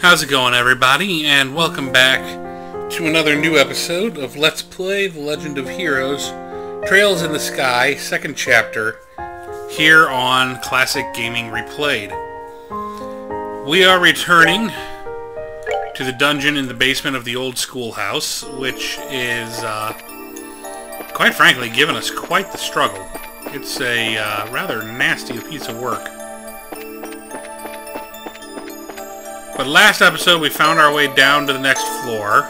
How's it going, everybody? And welcome back to another new episode of Let's Play The Legend of Heroes Trails in the Sky, second chapter, here on Classic Gaming Replayed. We are returning to the dungeon in the basement of the old schoolhouse, which is, quite frankly, given us quite the struggle. It's a rather nasty piece of work. But last episode, we found our way down to the next floor.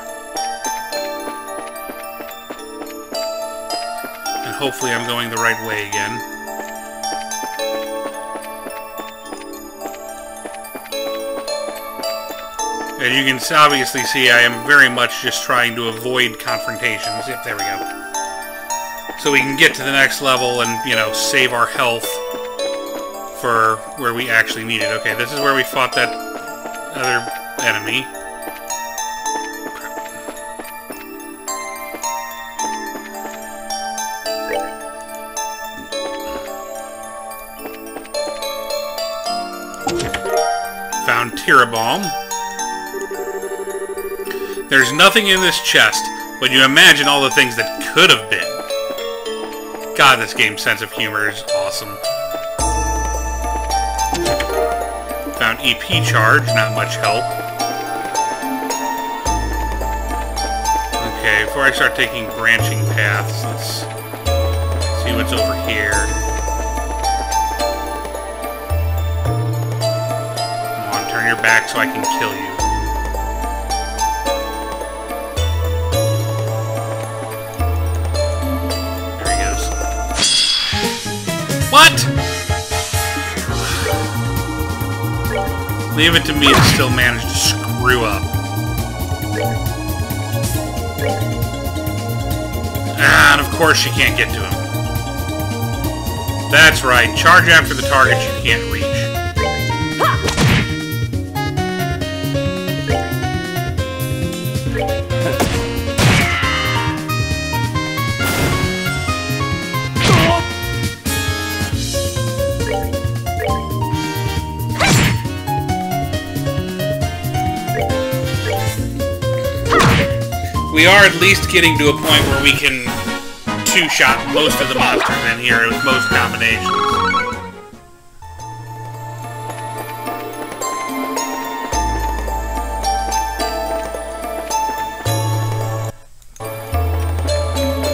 And hopefully I'm going the right way again. And you can obviously see I am very much just trying to avoid confrontations. Yep, there we go. So we can get to the next level and, you know, save our health for where we actually need it. Okay, this is where we fought that other enemy. Found Tirabalm. There's nothing in this chest, but you imagine all the things that could have been. God, this game's sense of humor is awesome. Found EP charge, not much help. Okay, before I start taking branching paths, let's see what's over here. Come on, turn your back so I can kill you. There he goes. What?! Leave it to me to still manage to screw up. And of course you can't get to him. That's right, charge after the target you can't reach. We are at least getting to a point where we can two-shot most of the monsters in here with most combinations.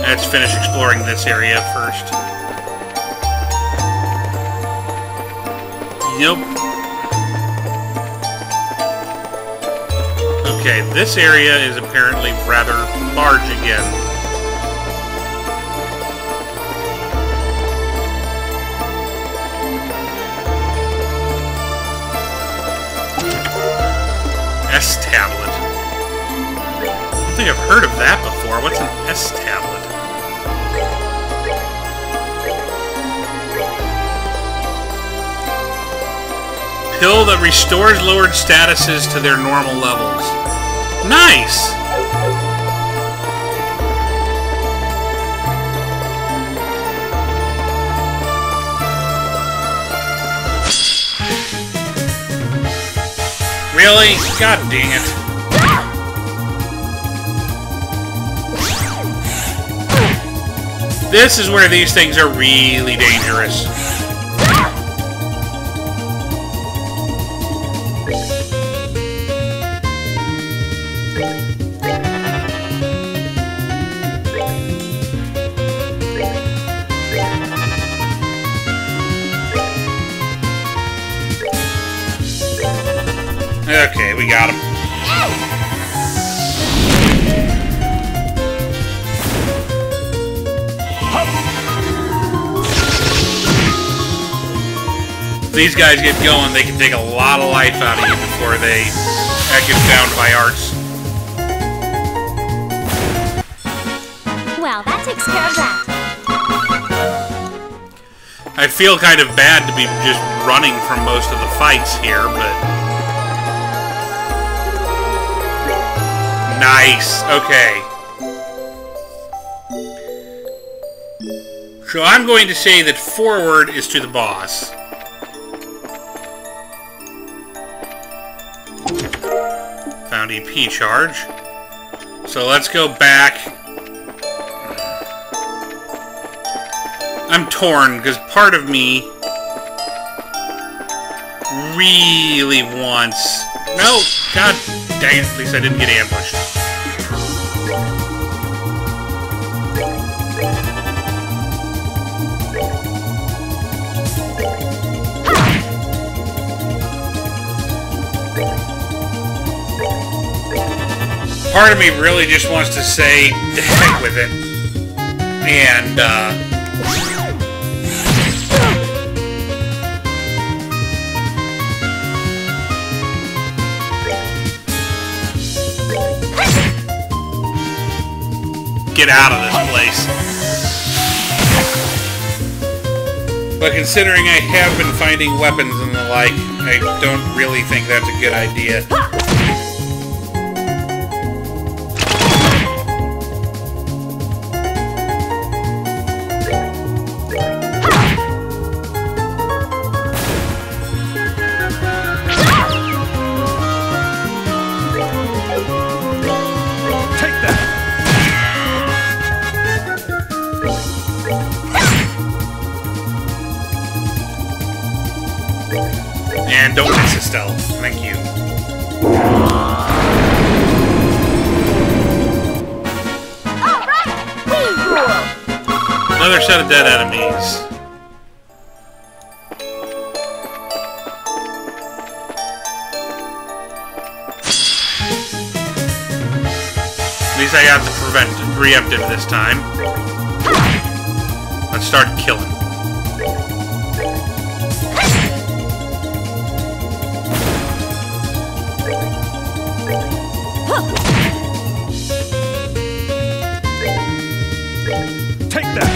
Let's finish exploring this area first. Nope. Okay, this area is apparently rather large again. S-tablet. I don't think I've heard of that before. What's an S-tablet? Pill that restores lowered statuses to their normal levels. Nice! Really? God dang it. This is where these things are really dangerous. Okay, we got him. If these guys get going, they can take a lot of life out of you before they get downed by arts. Well, that takes care of that. I feel kind of bad to be just running from most of the fights here, but... Nice. Okay. So I'm going to say that forward is to the boss. VP charge. So let's go back. I'm torn, because part of me really wants... No! God dang it, at least I didn't get ambushed. Part of me really just wants to say, the heck with it. And, get out of this place. But considering I have been finding weapons and the like, I don't really think that's a good idea. And don't miss Estelle. Thank you. Another set of dead enemies. At least I got the preemptive this time. Let's start killing. Take that!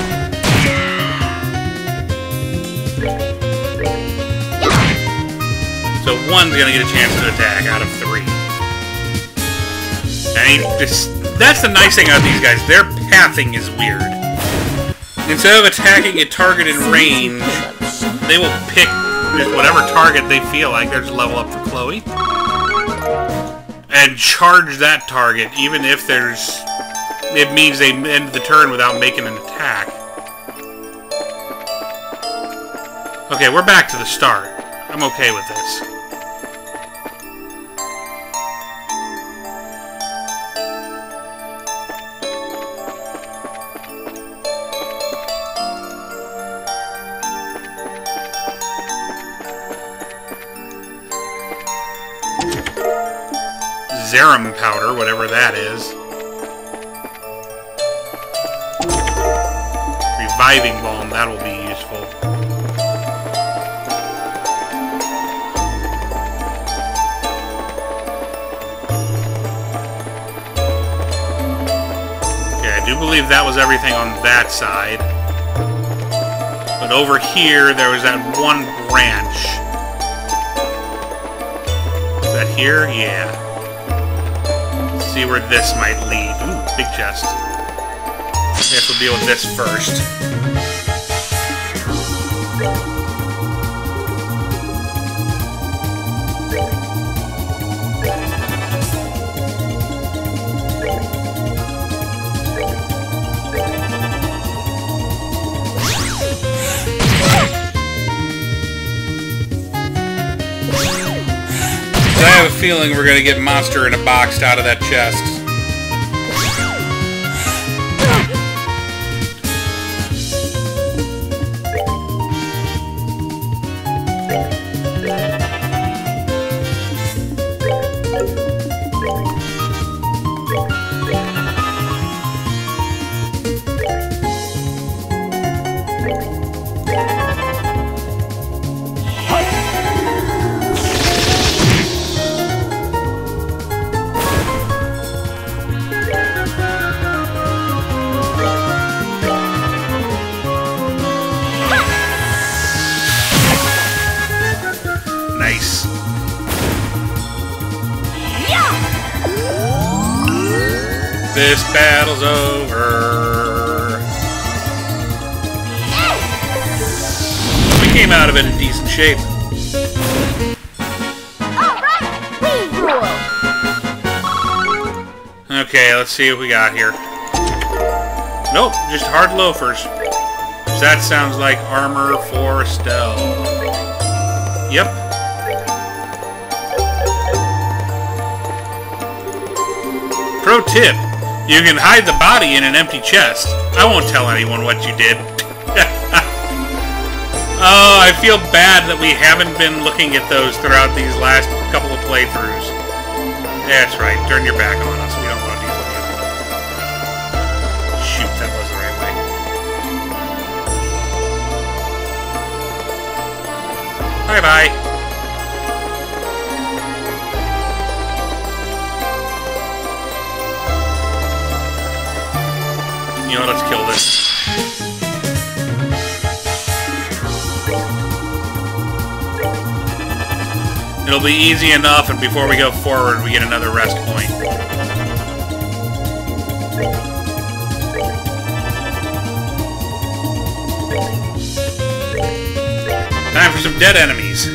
So one's gonna get a chance to attack out of 3. That's the nice thing about these guys. Their pathing is weird. Instead of attacking a target in range, they will pick whatever target they feel like. There's a level up for Chloe. And charge that target, even if there's... It means they end the turn without making an attack. Okay, we're back to the start. I'm okay with this. Zerum powder, whatever that is. Reviving balm, that'll be useful. Okay, I do believe that was everything on that side. But over here, there was that one branch. Is that here? Yeah. Let's see where this might lead. Ooh, big chest. I guess we'll deal with this first. So I have a feeling we're gonna get Monster in a Box out of that chest. Nice. This battle's over. We came out of it in decent shape. Okay, let's see what we got here. Nope, just hard loafers. That sounds like armor for Estelle. Yep. Pro tip. You can hide the body in an empty chest. I won't tell anyone what you did. Oh, I feel bad that we haven't been looking at those throughout these last couple of playthroughs. That's right. Turn your back on us. We don't want to deal with you. Shoot, that was the right way. Bye-bye. You know what? Let's kill this. It'll be easy enough, and before we go forward, we get another rest point. Time for some dead enemies.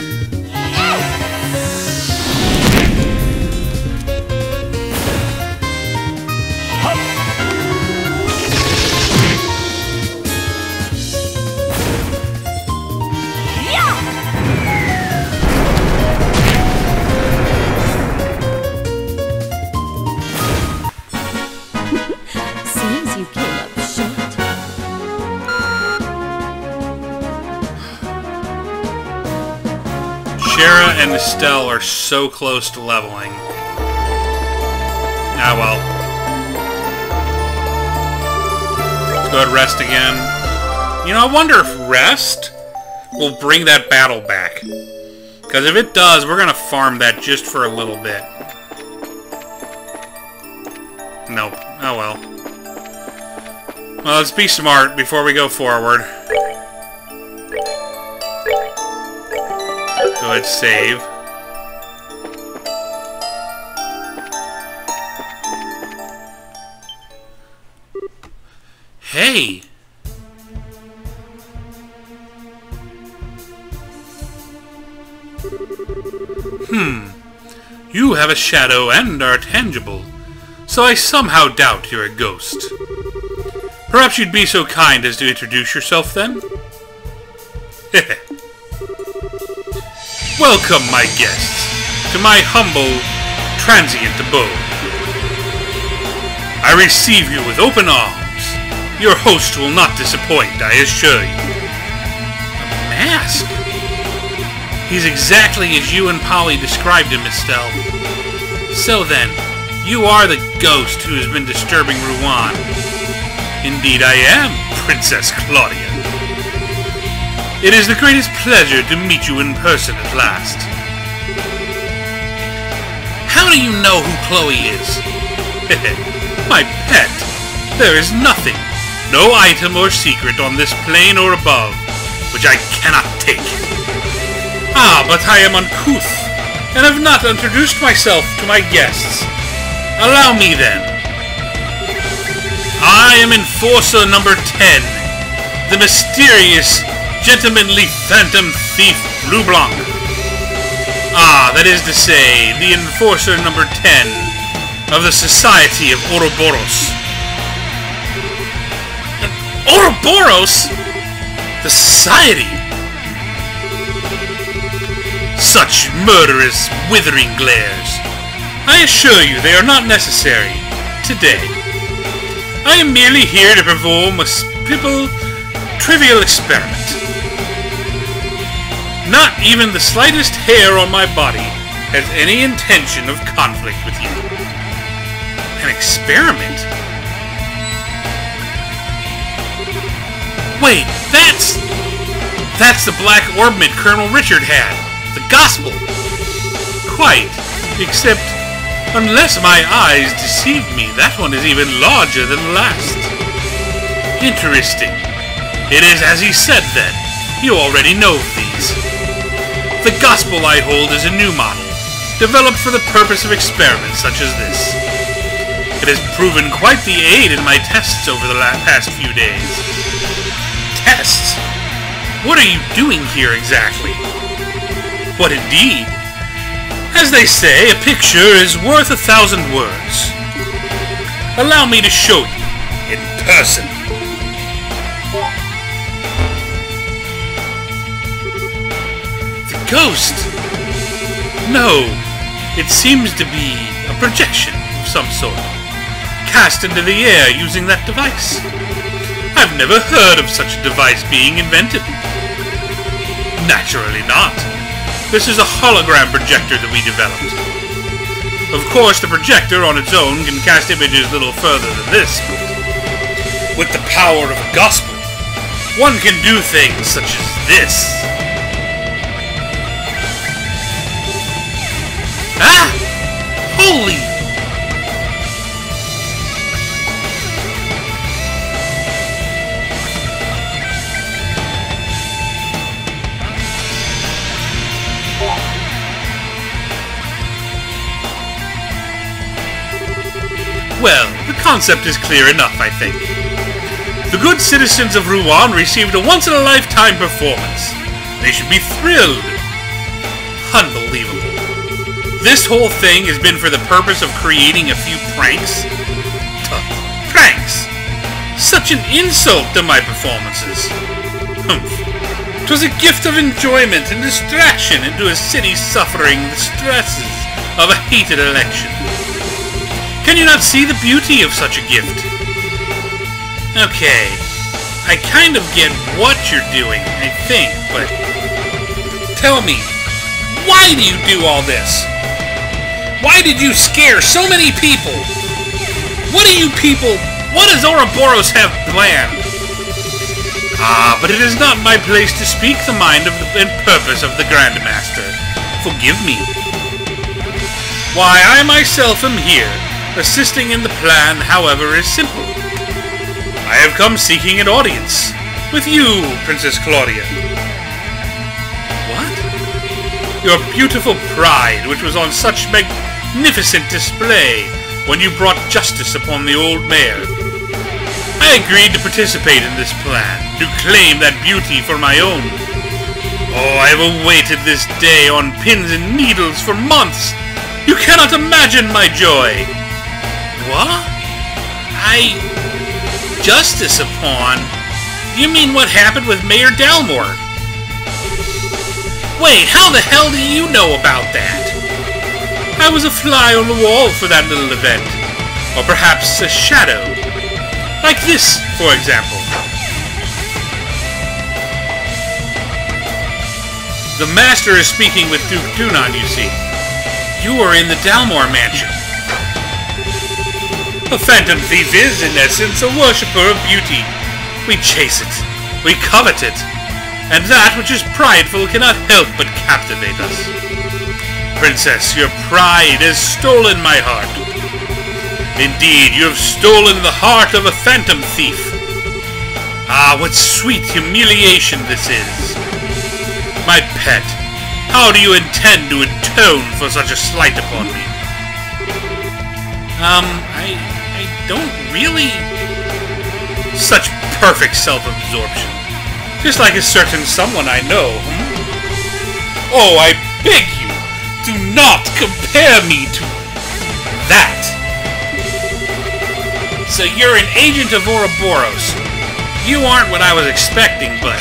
Shara and Estelle are so close to leveling. Ah, well. Let's go ahead and rest again. You know, I wonder if rest will bring that battle back. Because if it does, we're going to farm that just for a little bit. Nope. Oh, well. Well, let's be smart before we go forward. Go ahead, save. Hey! You have a shadow and are tangible, so I somehow doubt you're a ghost. Perhaps you'd be so kind as to introduce yourself, then? Welcome, my guests, to my humble, transient abode. I receive you with open arms. Your host will not disappoint, I assure you. A mask? He's exactly as you and Polly described him, Estelle. So then, you are the ghost who has been disturbing Rouen. Indeed I am, Princess Claudia. It is the greatest pleasure to meet you in person at last. How do you know who Chloe is? My pet, there is nothing, no item or secret on this plane or above, which I cannot take. Ah, but I am uncouth, and have not introduced myself to my guests. Allow me then. I am Enforcer number 10, the mysterious, gentlemanly phantom thief Blue Blanc. Ah, that is to say, the Enforcer number 10 of the Society of Ouroboros. Ouroboros? The Society? Such murderous, withering glares. I assure you they are not necessary today. I am merely here to perform a simple, trivial experiment. Not even the slightest hair on my body has any intention of conflict with you. An experiment? Wait, that's the black orbment Colonel Richard had. The Gospel. Quite. Except, unless my eyes deceive me, that one is even larger than the last. Interesting. It is as he said then. You already know of these. The Gospel I hold is a new model, developed for the purpose of experiments such as this. It has proven quite the aid in my tests over the past few days. Tests? What are you doing here exactly? What indeed? As they say, a picture is worth 1,000 words. Allow me to show you in person. The ghost? No, it seems to be a projection of some sort, cast into the air using that device. I've never heard of such a device being invented. Naturally not. This is a hologram projector that we developed. Of course, the projector on its own can cast images a little further than this, but with the power of a gospel, one can do things such as this. Ah! Holy! Well, the concept is clear enough, I think. The good citizens of Rouen received a once-in-a-lifetime performance. They should be thrilled. Unbelievable. This whole thing has been for the purpose of creating a few pranks? Pranks! Such an insult to my performances. Humph. 'Twas a gift of enjoyment and distraction into a city suffering the stresses of a heated election. Can you not see the beauty of such a gift? Okay, I kind of get what you're doing, I think, but tell me, why do you do all this? Why did you scare so many people? What does Ouroboros have planned? But it is not my place to speak the mind and purpose of the Grand Master. Forgive me. Why, I myself am here, assisting in the plan, however, is simple. I have come seeking an audience with you, Princess Claudia. What? Your beautiful pride, which was on such magnificent display when you brought justice upon the old mayor. I agreed to participate in this plan, to claim that beauty for my own. Oh, I have awaited this day on pins and needles for months. You cannot imagine my joy. What? Justice upon? You mean what happened with Mayor Dalmore? Wait, how the hell do you know about that? I was a fly on the wall for that little event. Or perhaps a shadow. Like this, for example. The Master is speaking with Duke Dunan, you see. You are in the Dalmore mansion. A phantom thief is, in essence, a worshipper of beauty. We chase it, we covet it, and that which is prideful cannot help but captivate us. Princess, your pride has stolen my heart. Indeed, you have stolen the heart of a phantom thief. Ah, what sweet humiliation this is. My pet, how do you intend to atone for such a slight upon me? I don't really... Such perfect self-absorption. Just like a certain someone I know. Oh, I beg you, do not compare me to that. So you're an agent of Ouroboros. You aren't what I was expecting, but...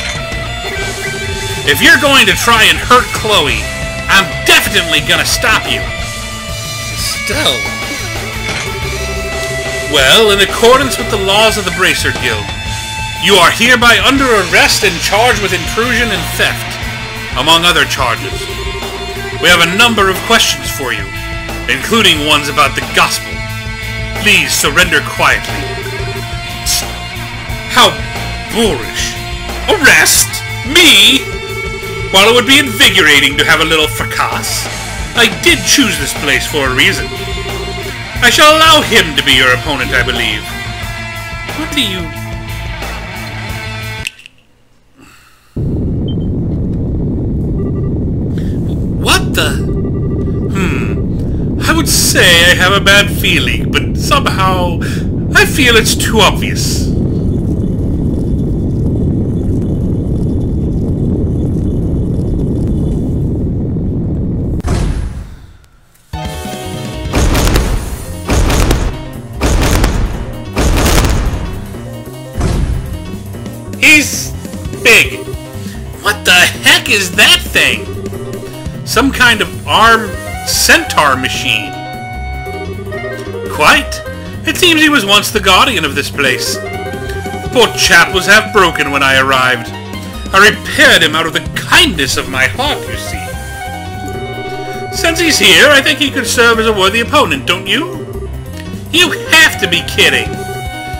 If you're going to try and hurt Chloe, I'm definitely gonna stop you. Still... Well, in accordance with the laws of the Bracer Guild, you are hereby under arrest and charged with intrusion and theft, among other charges. We have a number of questions for you, including ones about the gospel. Please surrender quietly. How boorish. Arrest? Me? While it would be invigorating to have a little fracas, I did choose this place for a reason. I shall allow him to be your opponent, I believe. What do you... What the... I would say I have a bad feeling, but somehow I feel it's too obvious. big. What the heck is that thing? Some kind of armed centaur machine. Quite. It seems he was once the guardian of this place. The poor chap was half broken when I arrived. I repaired him out of the kindness of my heart, you see. Since he's here, I think he could serve as a worthy opponent, don't you? You have to be kidding!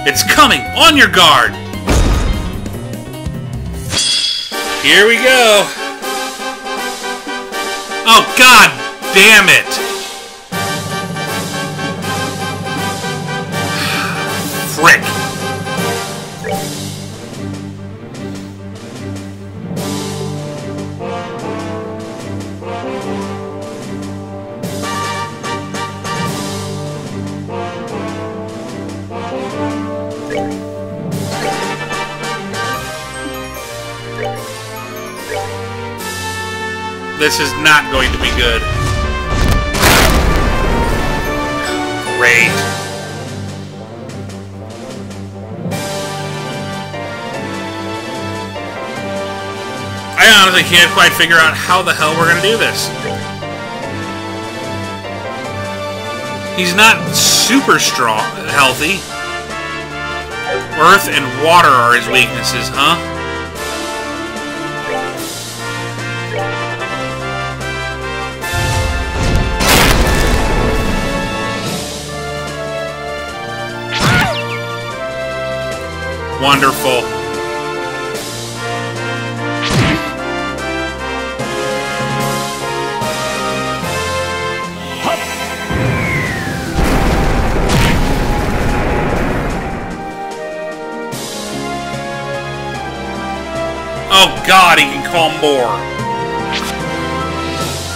It's coming! On your guard! Here we go! Oh, god damn it! Frick! This is not going to be good. Great. I honestly can't quite figure out how the hell we're going to do this. He's not super strong, healthy. Earth and water are his weaknesses, huh? Wonderful. Oh god, he can call more.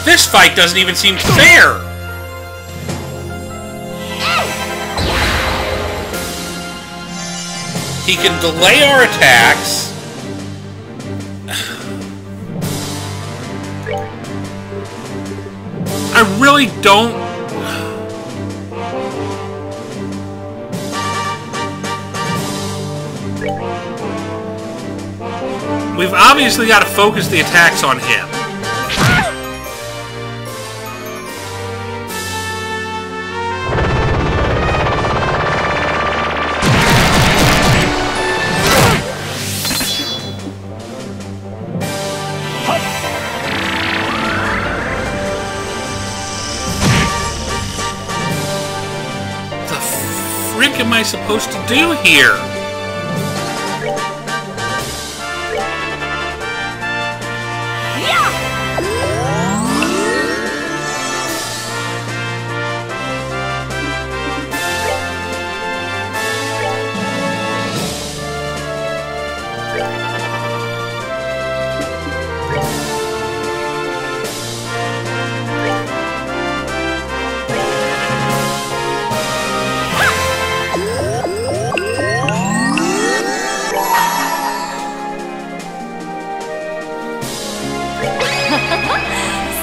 This fight doesn't even seem fair. He can delay our attacks. I really don't... We've obviously got to focus the attacks on him. What the frick am I supposed to do here?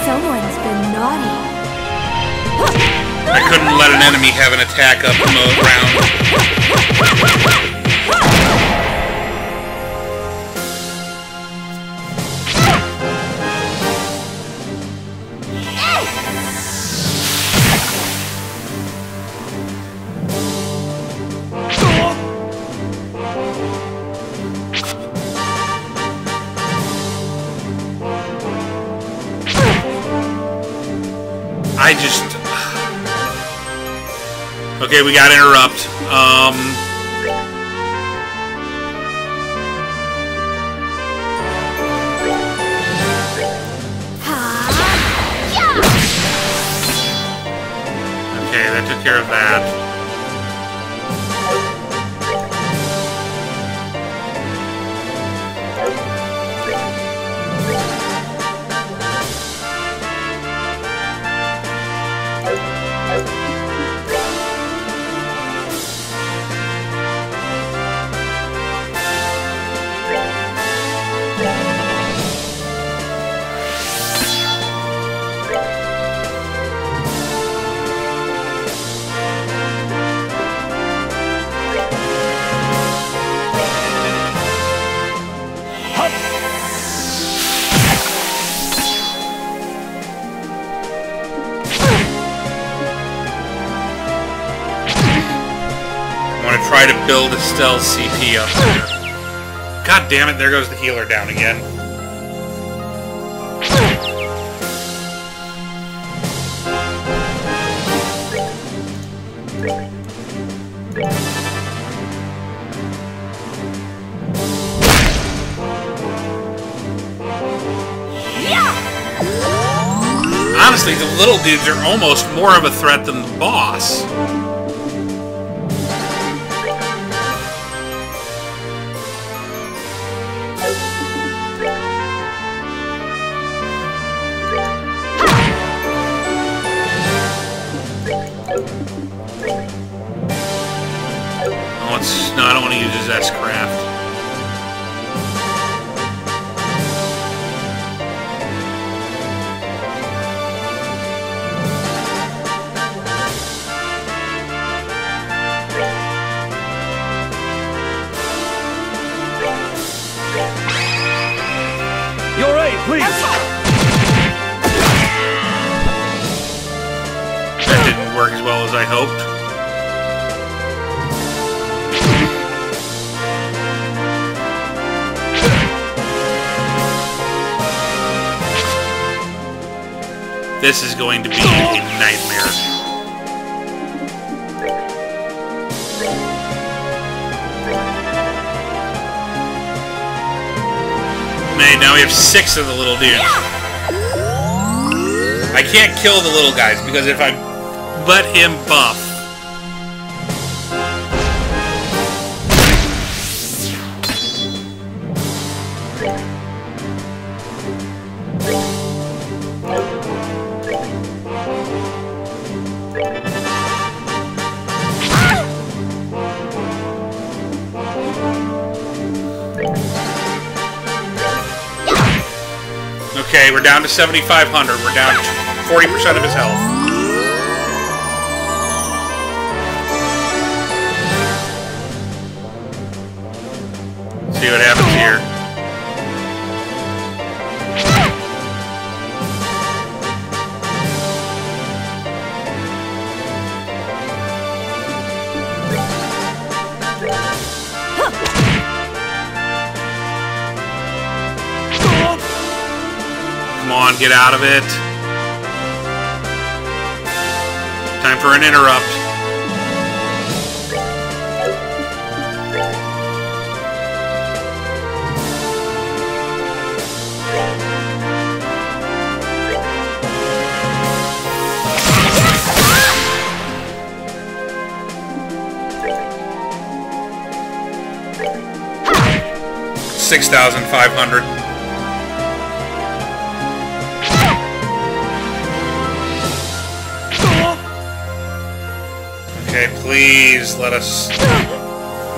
Someone's been naughty. I couldn't let an enemy have an attack up the round. I just... Okay, we got interrupt. Okay, that took care of that. try to build a stealth CP up there. God damn it, there goes the healer down again. Honestly, the little dudes are almost more of a threat than the boss. Oh, no, I don't want to use his S-Craft. Your aid, please! That didn't work as well as I hoped. This is going to be a nightmare. Man, now we have 6 of the little dudes. I can't kill the little guys because if I let him buff, okay, we're down to 7,500. We're down 40% of his health. See what happens here. Come on, get out of it. Time for an interrupt. $6,500. Okay, please let us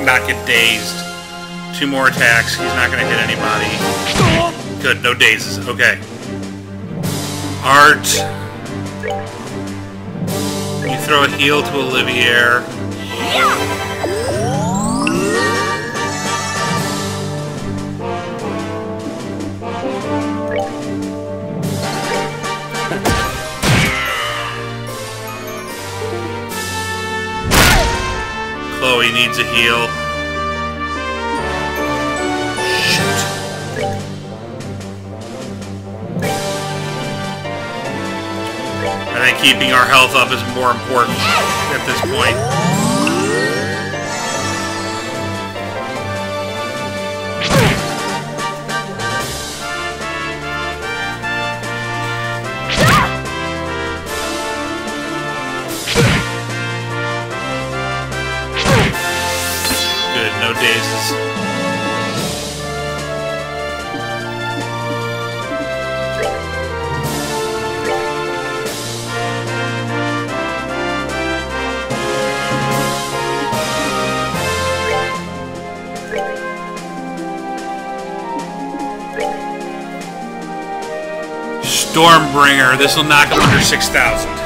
not get dazed. 2 more attacks. He's not going to hit anybody. Good, no dazes. Okay. Art. You throw a heal to Olivier. Chloe needs a heal. Shit. I think keeping our health up is more important at this point. No dazes. Stormbringer. This will knock him under 6,000.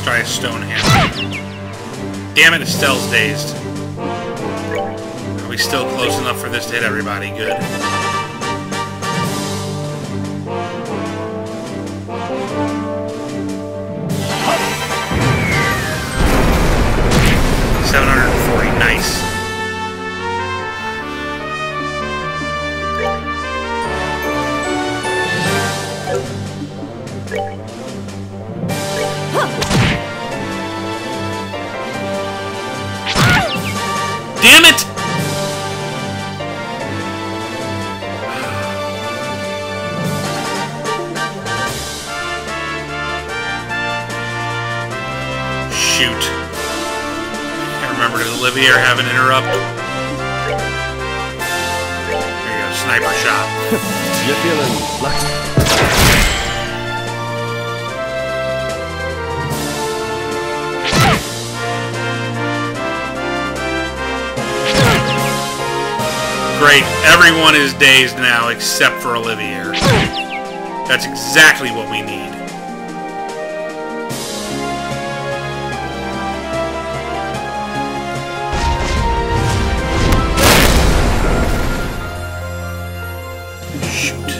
Try a stone hand. Damn it, Estelle's dazed. Are we still close enough for this to hit everybody? Good. $740, nice. Damn it! Shoot. Can't remember, does Olivier have an interrupt? There you go, sniper shot. You feeling lucky? Great, everyone is dazed now except for Olivier. That's exactly what we need. Shoot.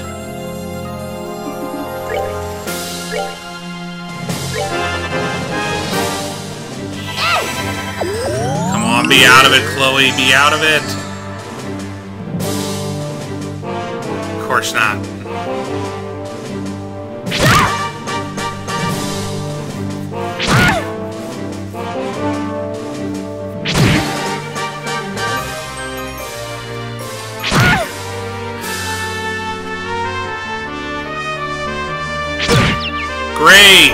Come on, be out of it, Chloe, be out of it. Of course not. Great!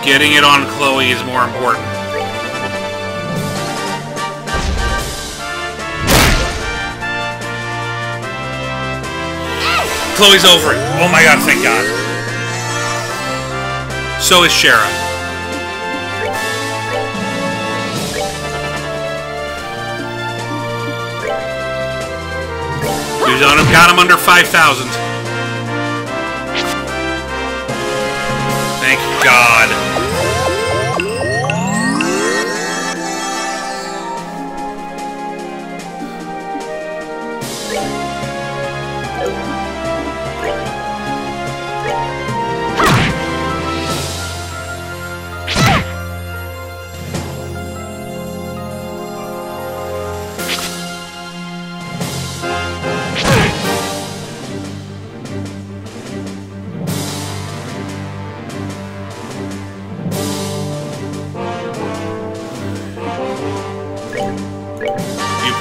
Getting it on Chloe is more important. Chloe's over it. Oh my god, thank god. So is Shara. He's on him, got him under 5,000. Thank God.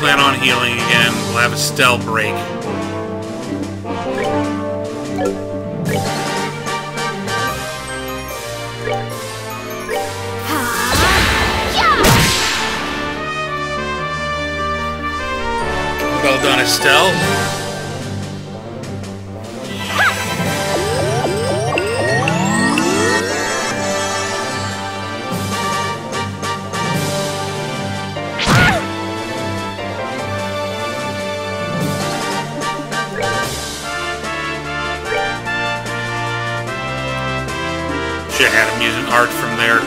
Plan on healing again. We'll have a stealth break. Well done, Estelle. Should have had him using art from there.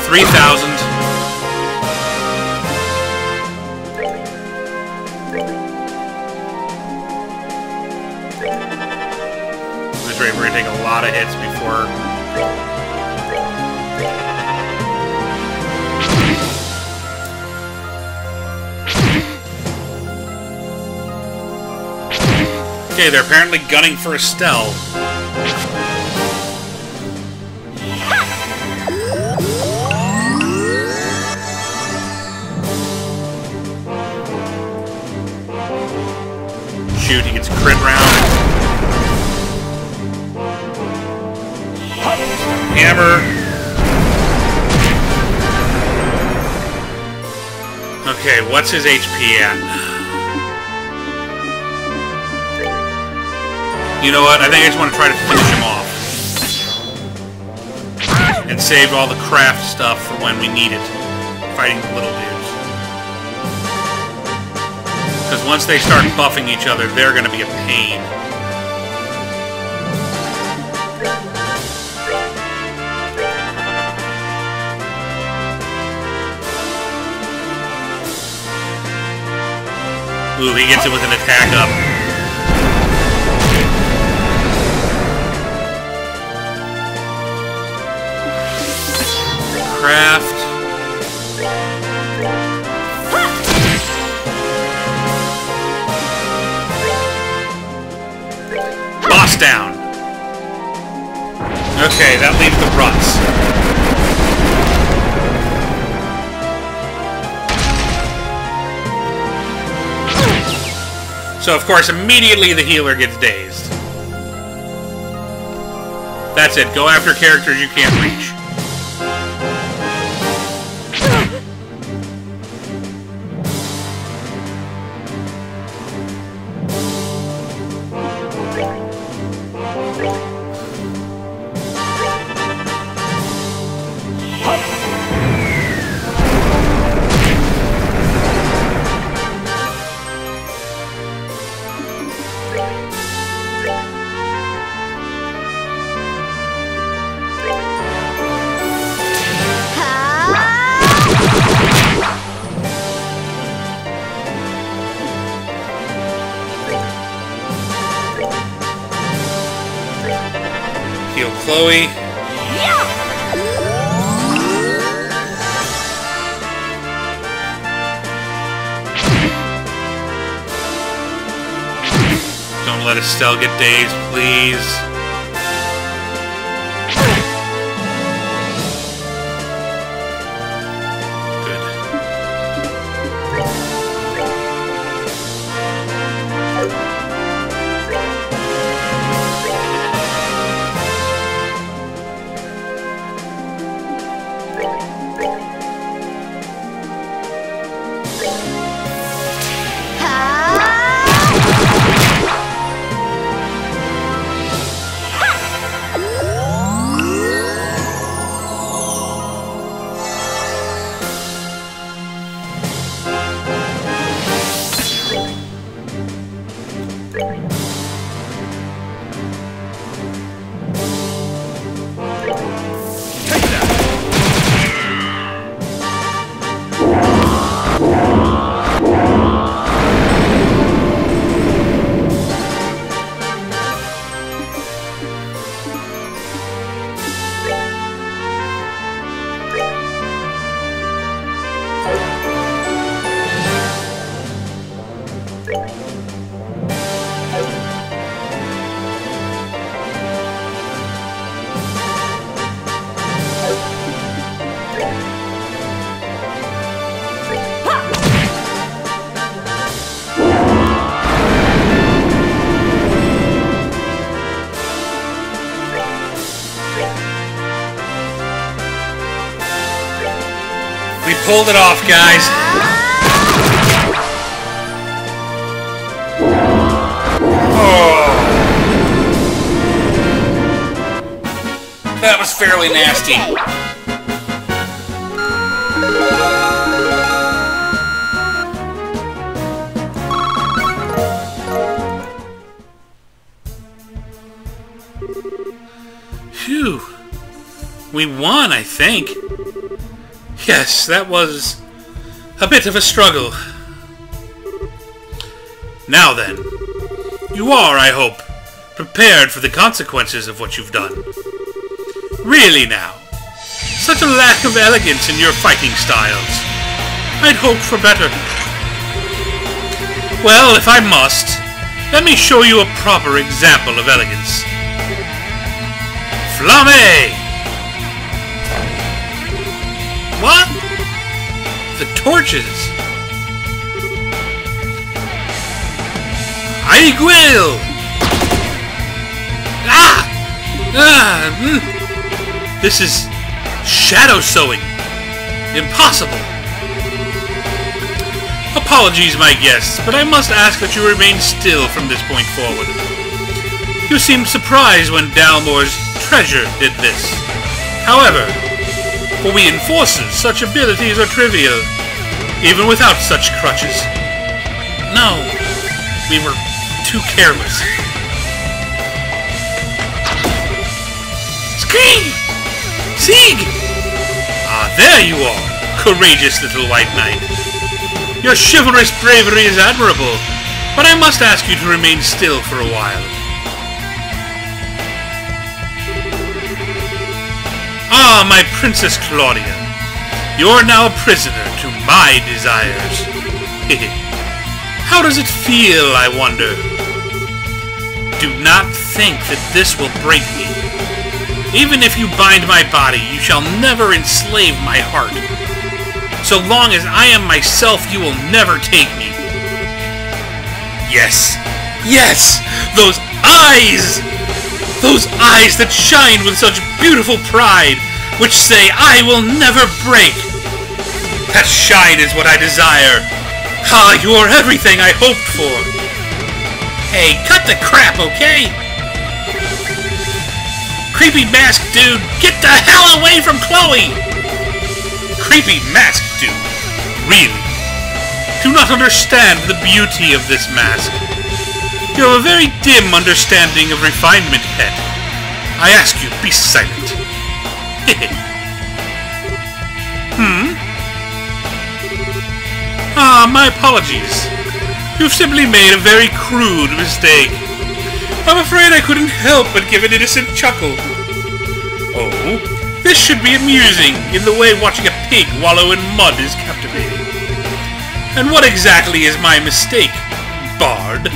$3,000. This rate, we're gonna take a lot of hits before. Okay, they're apparently gunning for Estelle. Shoot, he gets a crit round. Hammer. Okay, what's his HP at? You know what? I think I just want to try to finish him off. And save all the craft stuff for when we need it. Fighting the little dudes. Because once they start buffing each other, they're going to be a pain. Ooh, he gets it with an attack up. Craft. Boss down. Okay, that leaves the ruts. So, of course, immediately the healer gets dazed. That's it. Go after characters you can't reach. Heal Chloe. Don't let Estelle get dazed, please. We pulled it off, guys. Oh. That was fairly nasty. Phew. We won, I think. Yes, that was a bit of a struggle. Now then, you are, I hope, prepared for the consequences of what you've done. Really now, such a lack of elegance in your fighting styles. I'd hoped for better. Well, if I must, let me show you a proper example of elegance. Flamme! What? The torches! Aiguille! Ah! This is shadow sewing. Impossible. Apologies, my guests, but I must ask that you remain still from this point forward. You seemed surprised when Dalmore's treasure did this. However, for we enforcers, such abilities are trivial, even without such crutches. No, we were too careless. Scream! Sieg! Ah, there you are, courageous little white knight. Your chivalrous bravery is admirable, but I must ask you to remain still for a while. Ah, my Princess Claudia, you're now a prisoner to my desires. How does it feel, I wonder? Do not think that this will break me. Even if you bind my body, you shall never enslave my heart. So long as I am myself, you will never take me. Yes, yes, those eyes! Those eyes that shine with such beautiful pride, which say, I will never break. That shine is what I desire. Ah, you are everything I hoped for. Hey, cut the crap, okay? Creepy mask dude, get the hell away from Chloe! Creepy mask dude? Really? Do not understand the beauty of this mask. You have a very dim understanding of refinement, pet. I ask you, be silent. Ah, my apologies. You've simply made a very crude mistake. I'm afraid I couldn't help but give an innocent chuckle. Oh, this should be amusing, in the way watching a pig wallow in mud is captivating. And what exactly is my mistake, Bard?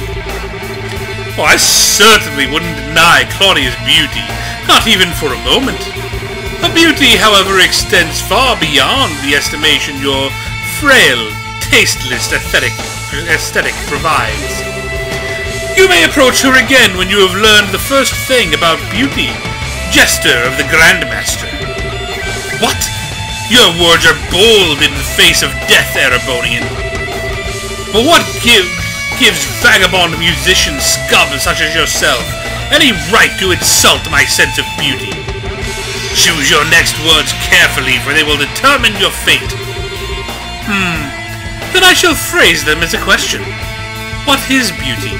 Oh, I certainly wouldn't deny Claudia's beauty, not even for a moment. Her beauty, however, extends far beyond the estimation your frail, tasteless aesthetic provides. You may approach her again when you have learned the first thing about beauty, Jester of the Grandmaster. What? Your words are bold in the face of death, Erebonian. But what gives vagabond musician scum such as yourself any right to insult my sense of beauty? Choose your next words carefully, for they will determine your fate. Then I shall phrase them as a question. What is beauty?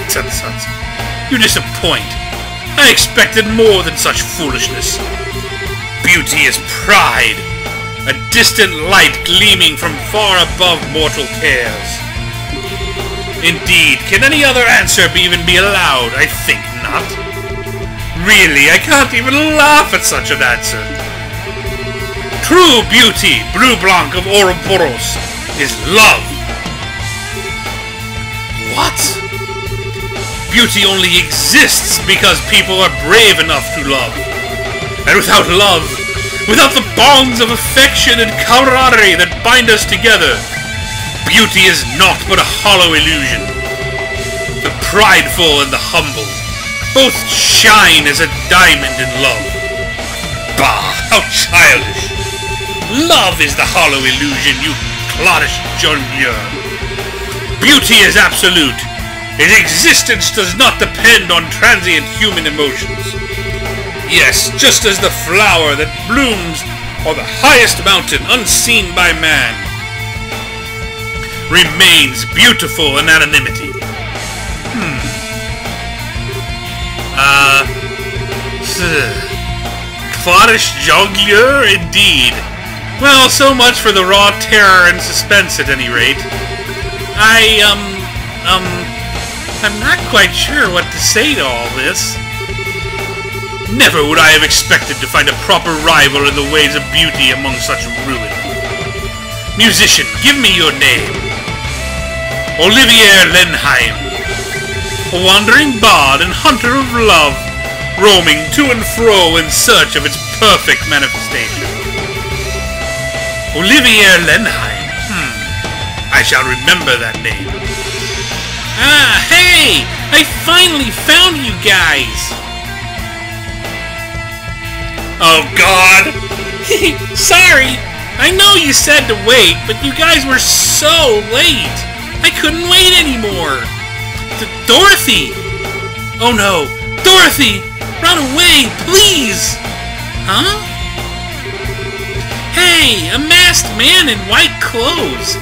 Tut. You disappoint. I expected more than such foolishness. Beauty is pride, a distant light gleaming from far above mortal cares. Indeed, can any other answer even be allowed? I think not. Really, I can't even laugh at such an answer. True beauty, Blue Blanc of Ouroboros, is love. What? Beauty only exists because people are brave enough to love. And without love, without the bonds of affection and camaraderie that bind us together, beauty is naught but a hollow illusion. The prideful and the humble both shine as a diamond in love. Bah, how childish. Love is the hollow illusion, you cloddish jongleur. Beauty is absolute. Its existence does not depend on transient human emotions. Yes, just as the flower that blooms on the highest mountain unseen by man remains beautiful in anonymity. Cloddish jongleur, indeed. Well, so much for the raw terror and suspense at any rate. I'm not quite sure what to say to all this. Never would I have expected to find a proper rival in the ways of beauty among such ruin. Musician, give me your name. Olivier Lenheim, a wandering bard and hunter of love, roaming to and fro in search of its perfect manifestation. Olivier Lenheim. I shall remember that name. Ah, hey! I finally found you guys! Oh, God! Sorry! I know you said to wait, but you guys were so late! I couldn't wait anymore! Dorothy! Oh no! Dorothy! Run away, please! Huh? Hey, a masked man in white clothes!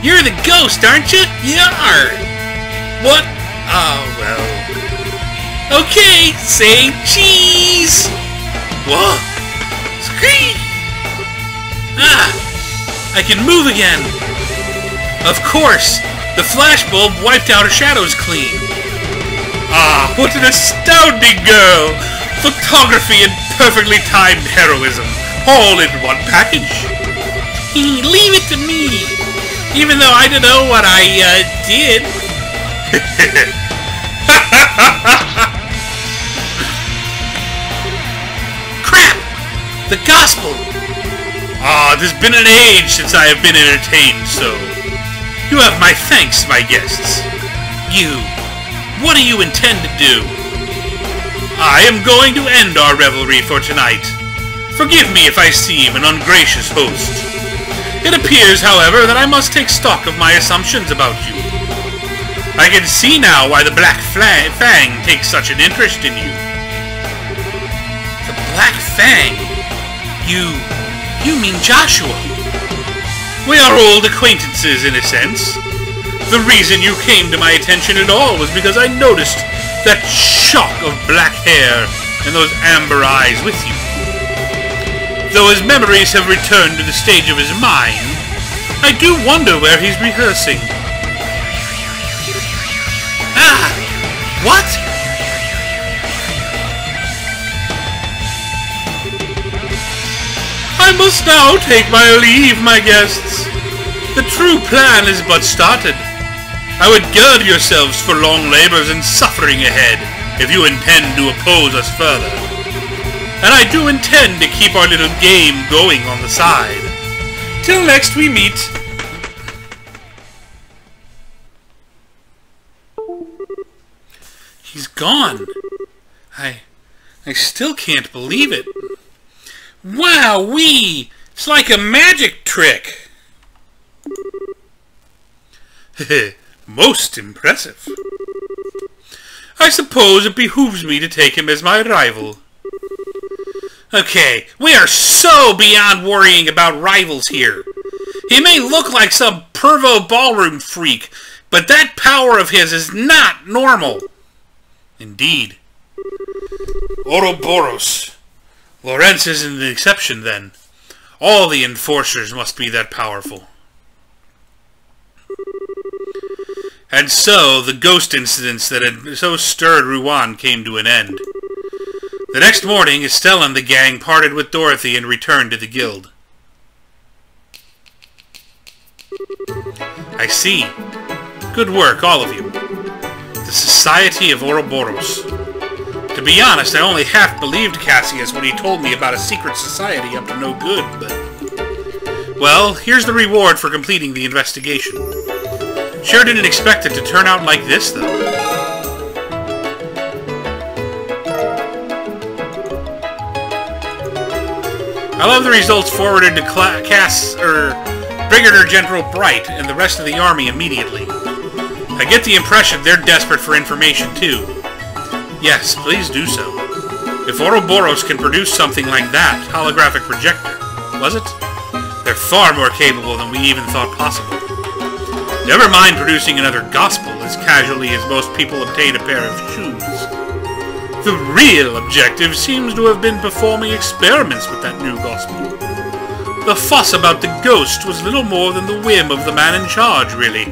You're the ghost, aren't you? Yar! What? Oh, well. Okay, say cheese! Whoa! Scream! Ah! I can move again! Of course! The flashbulb wiped out her shadows clean! Ah, what an astounding girl! Photography and perfectly timed heroism, all in one package. Leave it to me, even though I don't know what I did. Crap! The gospel! Ah, it has been an age since I have been entertained so. You have my thanks, my guests. You, what do you intend to do? I am going to end our revelry for tonight. Forgive me if I seem an ungracious host. It appears, however, that I must take stock of my assumptions about you. I can see now why the Black Fang takes such an interest in you. The Black Fang? You mean Joshua? We are old acquaintances, in a sense. The reason you came to my attention at all was because I noticed that shock of black hair and those amber eyes with you. Though his memories have returned to the stage of his mind, I do wonder where he's rehearsing. Ah! What? I must now take my leave, my guests. The true plan is but started. I would gird yourselves for long labors and suffering ahead, if you intend to oppose us further. And I do intend to keep our little game going on the side. Till next we meet. He's gone. I still can't believe it. Wowee! It's like a magic trick. Most impressive. I suppose it behooves me to take him as my rival. Okay, we are so beyond worrying about rivals here. He may look like some pervo ballroom freak, but that power of his is not normal. Indeed. Ouroboros. Lorenz isn't the exception, then. All the enforcers must be that powerful. And so, the ghost incidents that had so stirred Rouen came to an end. The next morning, Estelle and the gang parted with Dorothy and returned to the guild. I see. Good work, all of you. The Society of Ouroboros. To be honest, I only half believed Cassius when he told me about a secret society up to no good, but... Well, here's the reward for completing the investigation. Sure didn't expect it to turn out like this, though. I love the results forwarded to Brigadier General Bright and the rest of the army immediately. I get the impression they're desperate for information, too. Yes, please do so. If Ouroboros can produce something like that, holographic projector, was it? They're far more capable than we even thought possible. Never mind producing another gospel as casually as most people obtain a pair of shoes. The real objective seems to have been performing experiments with that new gospel. The fuss about the ghost was little more than the whim of the man in charge, really.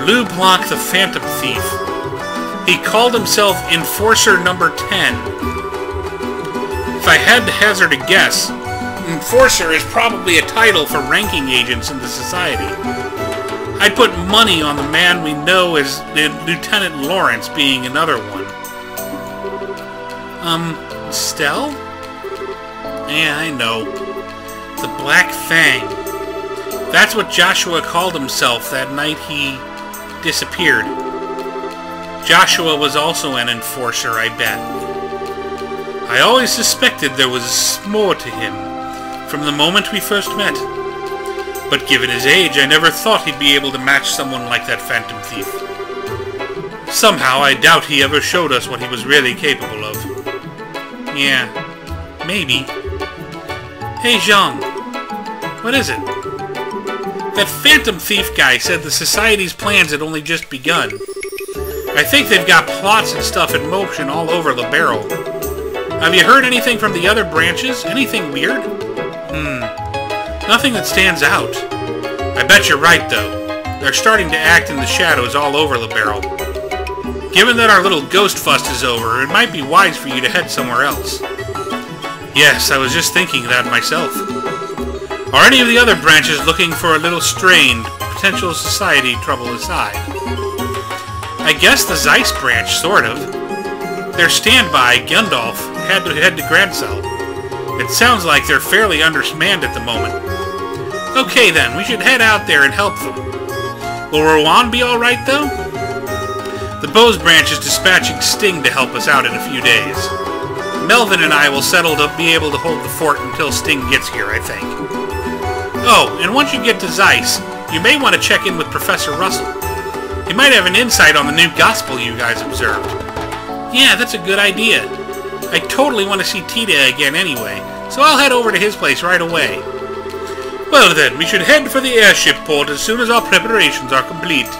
Blue Block the Phantom Thief. He called himself Enforcer Number 10. If I had to hazard a guess, Enforcer is probably a title for ranking agents in the society. I'd put money on the man we know as Lieutenant Lawrence being another one. Stell? Yeah, I know. The Black Fang. That's what Joshua called himself that night he disappeared. Joshua was also an enforcer, I bet. I always suspected there was more to him, from the moment we first met. But given his age, I never thought he'd be able to match someone like that Phantom Thief. Somehow, I doubt he ever showed us what he was really capable of. Yeah, maybe. Hey, Jean. What is it? That Phantom Thief guy said the Society's plans had only just begun. I think they've got plots and stuff in motion all over the barrel. Have you heard anything from the other branches? Anything weird? Nothing that stands out. I bet you're right, though. They're starting to act in the shadows all over the barrel. Given that our little ghost fuss is over, it might be wise for you to head somewhere else. Yes, I was just thinking that myself. Are any of the other branches looking for a little strained, potential society trouble aside? I guess the Zeiss branch, sort of. Their standby, Gundalf, had to head to Grancel. It sounds like they're fairly undermanned at the moment. Okay then, we should head out there and help them. Will Rowan be alright, though? The Bose branch is dispatching Sting to help us out in a few days. Melvin and I will settle to be able to hold the fort until Sting gets here, I think. Oh, and once you get to Zeiss, you may want to check in with Professor Russell. He might have an insight on the new gospel you guys observed. Yeah, that's a good idea. I totally want to see Tita again anyway, so I'll head over to his place right away. Well then, we should head for the airship port as soon as our preparations are complete.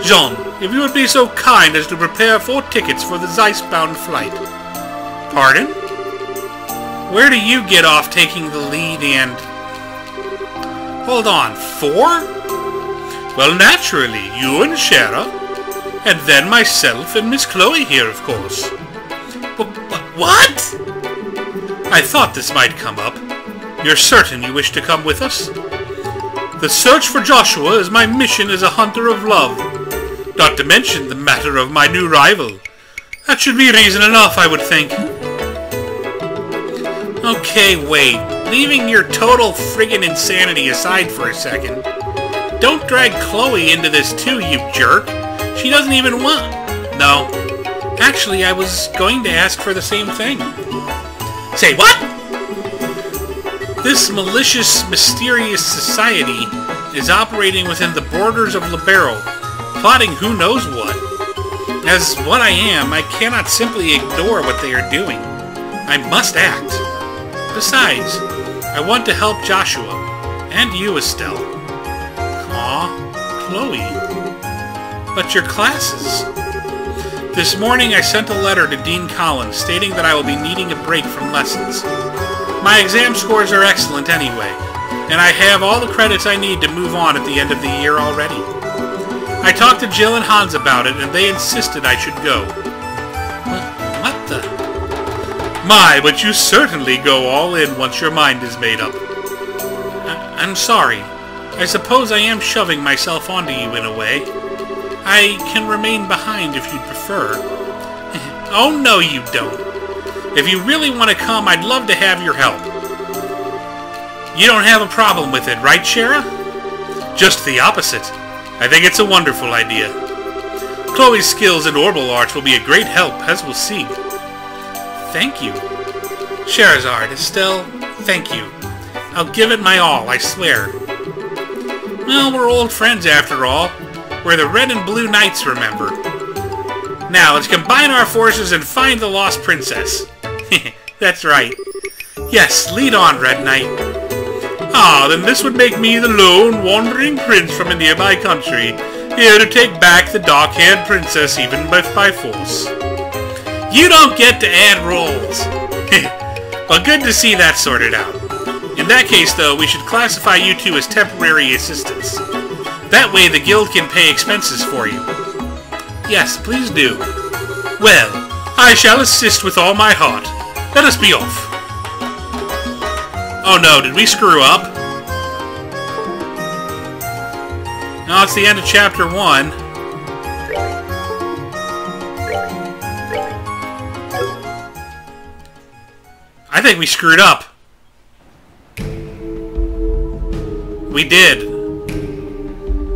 Jean, if you would be so kind as to prepare 4 tickets for the Zeiss-bound flight. Pardon? Where do you get off taking the lead and... Hold on, 4? Well, naturally, you and Shara, and then myself and Miss Chloe here, of course. What? I thought this might come up. You're certain you wish to come with us? The search for Joshua is my mission as a hunter of love. Not to mention the matter of my new rival. That should be reason enough, I would think. Okay, wait. Leaving your total friggin' insanity aside for a second. Don't drag Chloe into this too, you jerk. She doesn't even want... No. Actually, I was going to ask for the same thing. Say what? This malicious, mysterious society is operating within the borders of Liberl, plotting who knows what. As what I am, I cannot simply ignore what they are doing. I must act. Besides, I want to help Joshua, and you, Estelle. Aw, Chloe. But your classes... This morning I sent a letter to Dean Collins stating that I will be needing a break from lessons. My exam scores are excellent anyway, and I have all the credits I need to move on at the end of the year already. I talked to Jill and Hans about it, and they insisted I should go. What the... My, but you certainly go all in once your mind is made up. I'm sorry. I suppose I am shoving myself onto you in a way. I can remain behind if you'd prefer. Oh, no you don't. If you really want to come, I'd love to have your help. You don't have a problem with it, right, Shara? Just the opposite. I think it's a wonderful idea. Chloe's skills in orbital arts will be a great help, as we'll see. Thank you. Sherazard, Estelle, thank you. I'll give it my all, I swear. Well, we're old friends after all. We're the Red and Blue Knights, remember. Now, let's combine our forces and find the lost princess. That's right. Yes, lead on, Red Knight. Ah, then this would make me the lone, wandering prince from a nearby country, here to take back the dark-haired princess even by force. You don't get to add roles. Well, good to see that sorted out. In that case, though, we should classify you two as temporary assistants. That way the guild can pay expenses for you. Yes, please do. Well, I shall assist with all my heart. Let us be off. Oh no, did we screw up? No, it's the end of Chapter 1. I think we screwed up. We did.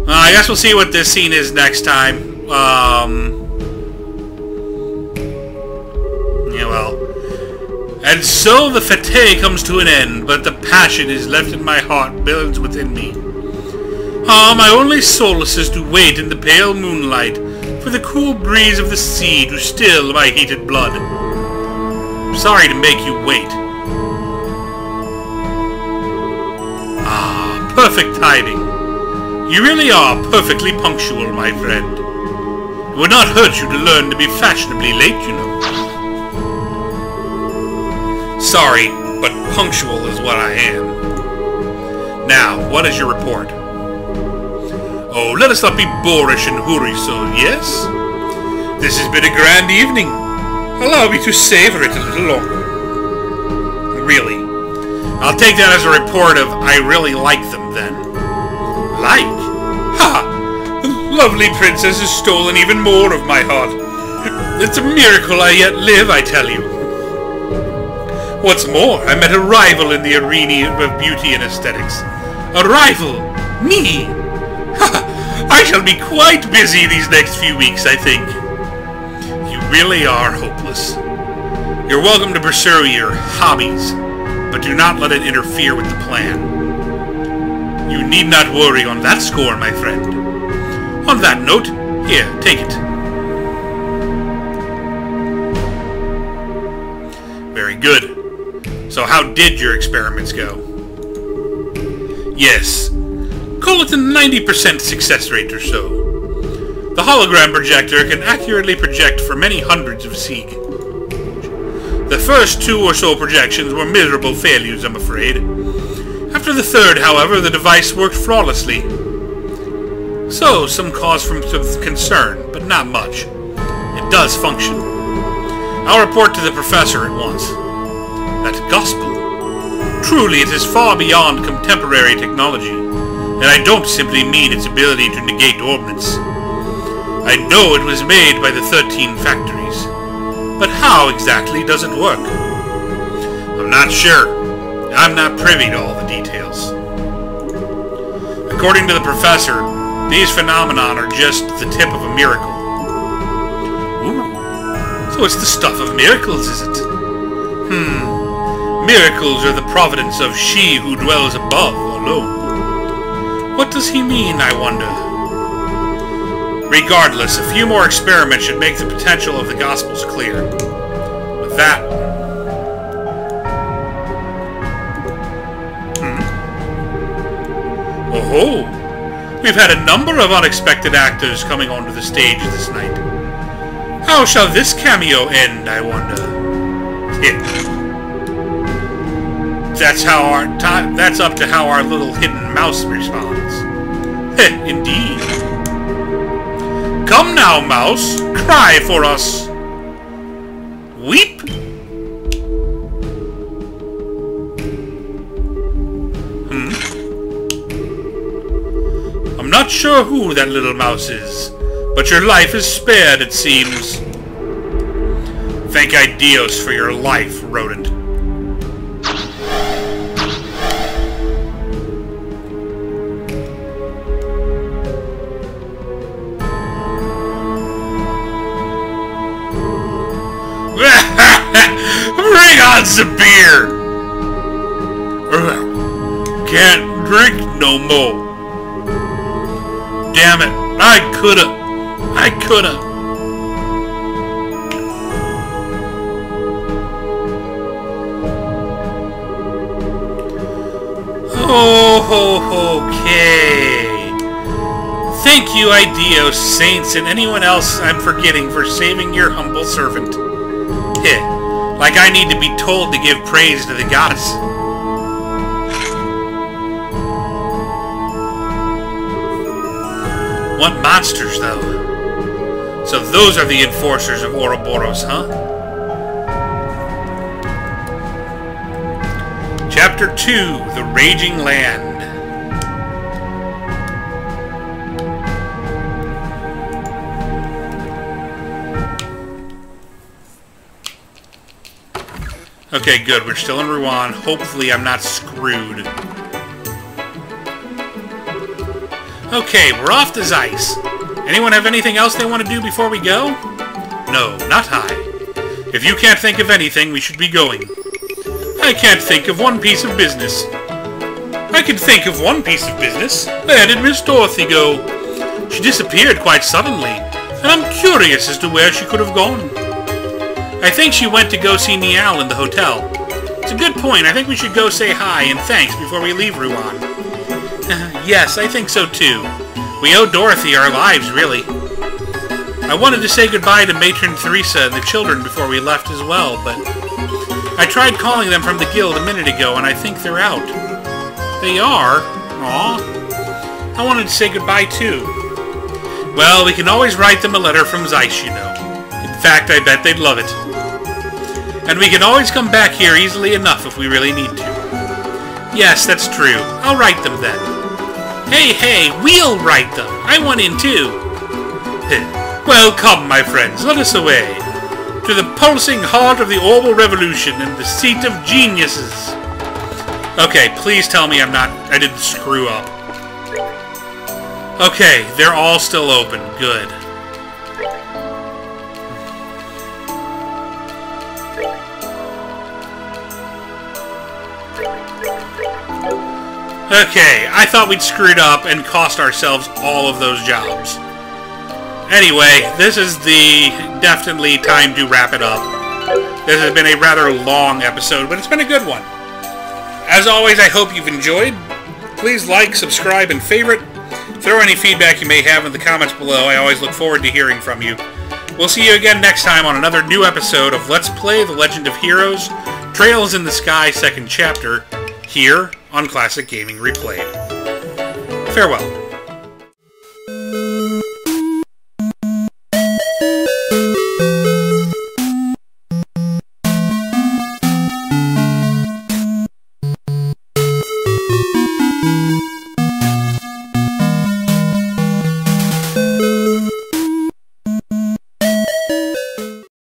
I guess we'll see what this scene is next time. Yeah, well. And so the fete comes to an end, but the passion is left in my heart burns within me. Ah, my only solace is to wait in the pale moonlight for the cool breeze of the sea to still my heated blood. I'm sorry to make you wait. Ah, perfect timing. You really are perfectly punctual, my friend. It would not hurt you to learn to be fashionably late, you know. Sorry, but punctual is what I am. Now, what is your report? Oh, let us not be boorish and hurry-so, yes? This has been a grand evening. Allow me to savor it a little longer. Really? I'll take that as a report of I really like them, then. Like? Ha! The lovely princess has stolen even more of my heart. It's a miracle I yet live, I tell you. What's more, I met a rival in the arena of beauty and aesthetics. A rival? Me? Ha! I shall be quite busy these next few weeks, I think. You really are hopeless. You're welcome to pursue your hobbies, but do not let it interfere with the plan. You need not worry on that score, my friend. On that note, here, take it. Very good. So how did your experiments go? Yes. Call it a 90% success rate or so. The hologram projector can accurately project for many hundreds of siege. The first 2 or so projections were miserable failures, I'm afraid. After the third, however, the device worked flawlessly. So, some cause for concern, but not much. It does function. I'll report to the professor at once. That gospel. Truly, it is far beyond contemporary technology, and I don't simply mean its ability to negate ordnance. I know it was made by the 13 factories, but how exactly does it work? I'm not sure. I'm not privy to all the details. According to the professor, these phenomena are just the tip of a miracle. Ooh, so it's the stuff of miracles, is it? Miracles are the providence of she who dwells above alone. What does he mean, I wonder? Regardless, a few more experiments should make the potential of the Gospels clear. With that... Oh-ho! We've had a number of unexpected actors coming onto the stage this night. How shall this cameo end, I wonder? That's up to how our little hidden mouse responds. Indeed. Come now, mouse, cry for us. Weep? I'm not sure who that little mouse is, but your life is spared, it seems. Thank Idios for your life, rodent. Bring on some beer! Can't drink no more. Damn it, I coulda. Oh, okay. Thank you, Idios, saints, and anyone else I'm forgetting for saving your humble servant. Like I need to be told to give praise to the goddess. What monsters, though? So those are the enforcers of Ouroboros, huh? Chapter 2, The Raging Land. Okay, good. We're still in Rouen. Hopefully I'm not screwed. Okay, we're off to Zeiss. Anyone have anything else they want to do before we go? No, not I. If you can't think of anything, we should be going. I can't think of one piece of business. I can think of one piece of business. Where did Miss Dorothy go? She disappeared quite suddenly. and I'm curious as to where she could have gone. I think she went to go see Niall in the hotel. It's a good point. I think we should go say hi and thanks before we leave Ruan. Yes, I think so too. We owe Dorothy our lives, really. I wanted to say goodbye to Matron Theresa and the children before we left as well, but I tried calling them from the guild a minute ago, and I think they're out. They are? Aw. I wanted to say goodbye too. Well, we can always write them a letter from Zeiss, you know. In fact, I bet they'd love it. And we can always come back here easily enough if we really need to. Yes, that's true. I'll write them then. Hey, we'll write them. I want in too. Well, come, my friends, let us away. To the pulsing heart of the Orbital Revolution and the seat of geniuses. Okay, please tell me I didn't screw up. Okay, they're all still open. Good. Okay, I thought we'd screwed up and cost ourselves all of those jobs. Anyway, this is definitely time to wrap it up. This has been a rather long episode, but it's been a good one. As always, I hope you've enjoyed. Please like, subscribe, and favorite. Throw any feedback you may have in the comments below. I always look forward to hearing from you. We'll see you again next time on another new episode of Let's Play The Legend of Heroes, Trails in the Sky 2nd Chapter, here on Classic Gaming Replayed. Farewell.